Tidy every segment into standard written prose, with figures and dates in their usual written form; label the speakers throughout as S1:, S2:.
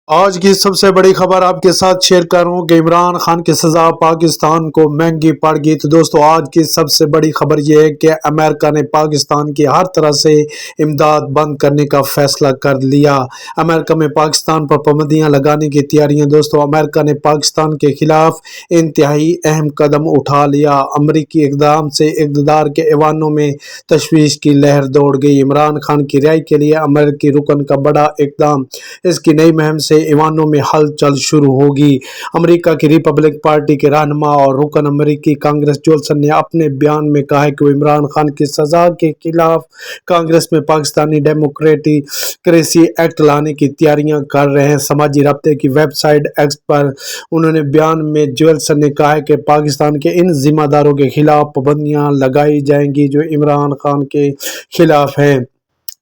S1: آج کی سب سے بڑی خبر آپ کے ساتھ شیئر کر رہا ہوں کہ عمران خان کی سزا پاکستان کو مہنگی پڑ گئی۔ تو دوستو آج کی سب سے بڑی خبر یہ ہے کہ امریکہ نے پاکستان کی ہر طرح سے امداد بند کرنے کا فیصلہ کر لیا۔ امریکہ میں پاکستان پر پابندیاں لگانے کی تیاریاں۔ دوستو امریکہ نے پاکستان کے خلاف انتہائی اہم قدم اٹھا لیا۔ امریکی اقدام سے اقتدار کے ایوانوں میں تشویش کی لہر دوڑ گئی۔ عمران خان کی رہائی کے لیے امریکی رکن کا بڑا اقدام، اس کی نئی مہم سے ایوانوں میں ہلچل شروع ہوگی۔ امریکہ کی ریپبلک پارٹی کے رہنما اور رکن امریکی کانگریس جولسن نے اپنے بیان میں کہا کہ وہ عمران خان کی سزا کے خلاف کانگریس میں پاکستانی ڈیموکریسی ایکٹ لانے کی تیاریاں کر رہے ہیں۔ سماجی رابطے کی ویب سائٹ ایکس پر انہوں نے بیان میں جولسن نے کہا کہ پاکستان کے ان ذمہ داروں کے خلاف پابندیاں لگائی جائیں گی جو عمران خان کے خلاف ہیں۔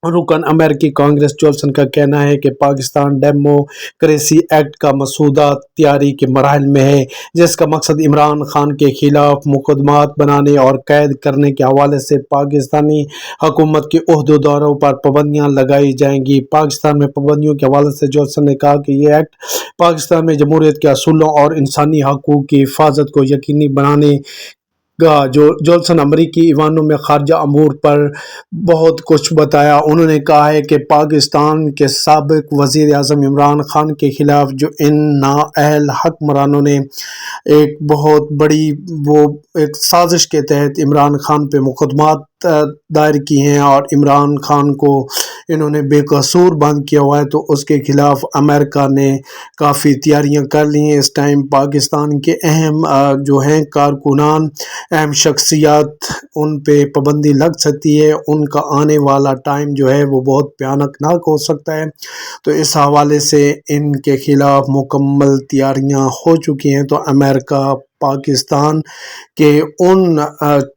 S1: رکن امریکی کانگریس جولسن کا کہنا ہے کہ پاکستان ڈیموکریسی ایکٹ کا مسودہ تیاری کے مراحل میں ہے، جس کا مقصد عمران خان کے خلاف مقدمات بنانے اور قید کرنے کے حوالے سے پاکستانی حکومت کے عہدیداروں پر پابندیاں لگائی جائیں گی۔ پاکستان میں پابندیوں کے حوالے سے جولسن نے کہا کہ یہ ایکٹ پاکستان میں جمہوریت کے اصولوں اور انسانی حقوق کی حفاظت کو یقینی بنانے گا۔ جولسن امریکی ایوانوں میں خارجہ امور پر بہت کچھ بتایا۔ انہوں نے کہا ہے کہ پاکستان کے سابق وزیر اعظم عمران خان کے خلاف جو ان نااہل حکمرانوں نے ایک بہت بڑی ایک سازش کے تحت عمران خان پہ مقدمات دائر کی ہیں اور عمران خان کو انہوں نے بے قصور بند کیا ہوا ہے، تو اس کے خلاف امریکہ نے کافی تیاریاں کر لی ہیں۔ اس ٹائم پاکستان کے اہم جو ہیں کارکنان، اہم شخصیات، ان پہ پابندی لگ سکتی ہے۔ ان کا آنے والا ٹائم جو ہے وہ بہت بھیانک ہو سکتا ہے، تو اس حوالے سے ان کے خلاف مکمل تیاریاں ہو چکی ہیں۔ تو امریکہ پاکستان کے ان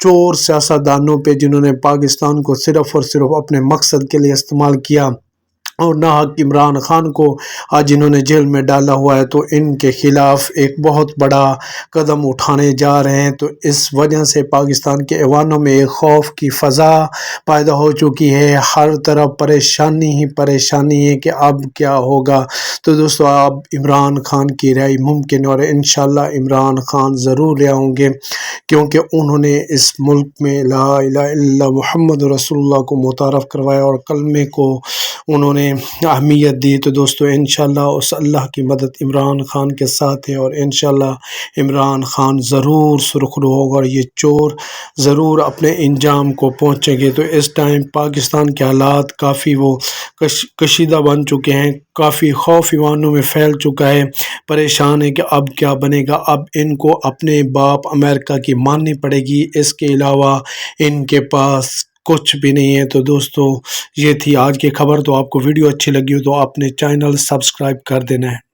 S1: چور سیاستدانوں پہ جنہوں نے پاکستان کو صرف اور صرف اپنے مقصد کے لیے استعمال کیا اور ناحق عمران خان کو آج انہوں نے جیل میں ڈالا ہوا ہے، تو ان کے خلاف ایک بہت بڑا قدم اٹھانے جا رہے ہیں۔ تو اس وجہ سے پاکستان کے ایوانوں میں ایک خوف کی فضا پیدا ہو چکی ہے۔ ہر طرف پریشانی ہی پریشانی ہے کہ اب کیا ہوگا۔ تو دوستو اب عمران خان کی رہائی ممکن ہے اور انشاءاللہ عمران خان ضرور رہا ہوں گے، کیونکہ انہوں نے اس ملک میں لا الہ الا اللہ محمد رسول اللہ کو متعارف کروایا اور کلمے کو انہوں نے اہمیت دی۔ تو دوستو انشاءاللہ اس اللہ کی مدد عمران خان کے ساتھ ہے اور انشاءاللہ عمران خان ضرور سرخرو ہوگا اور یہ چور ضرور اپنے انجام کو پہنچیں گے۔ تو اس ٹائم پاکستان کے حالات کافی کشیدہ بن چکے ہیں، کافی خوف ایوانوں میں پھیل چکا ہے، پریشان ہے کہ اب کیا بنے گا۔ اب ان کو اپنے باپ امریکہ کی ماننی پڑے گی، اس کے علاوہ ان کے پاس کچھ بھی نہیں ہے۔ تو دوستو یہ تھی آج کی خبر۔ تو آپ کو ویڈیو اچھی لگی ہو تو آپ نے چینل سبسکرائب کر دینا ہے۔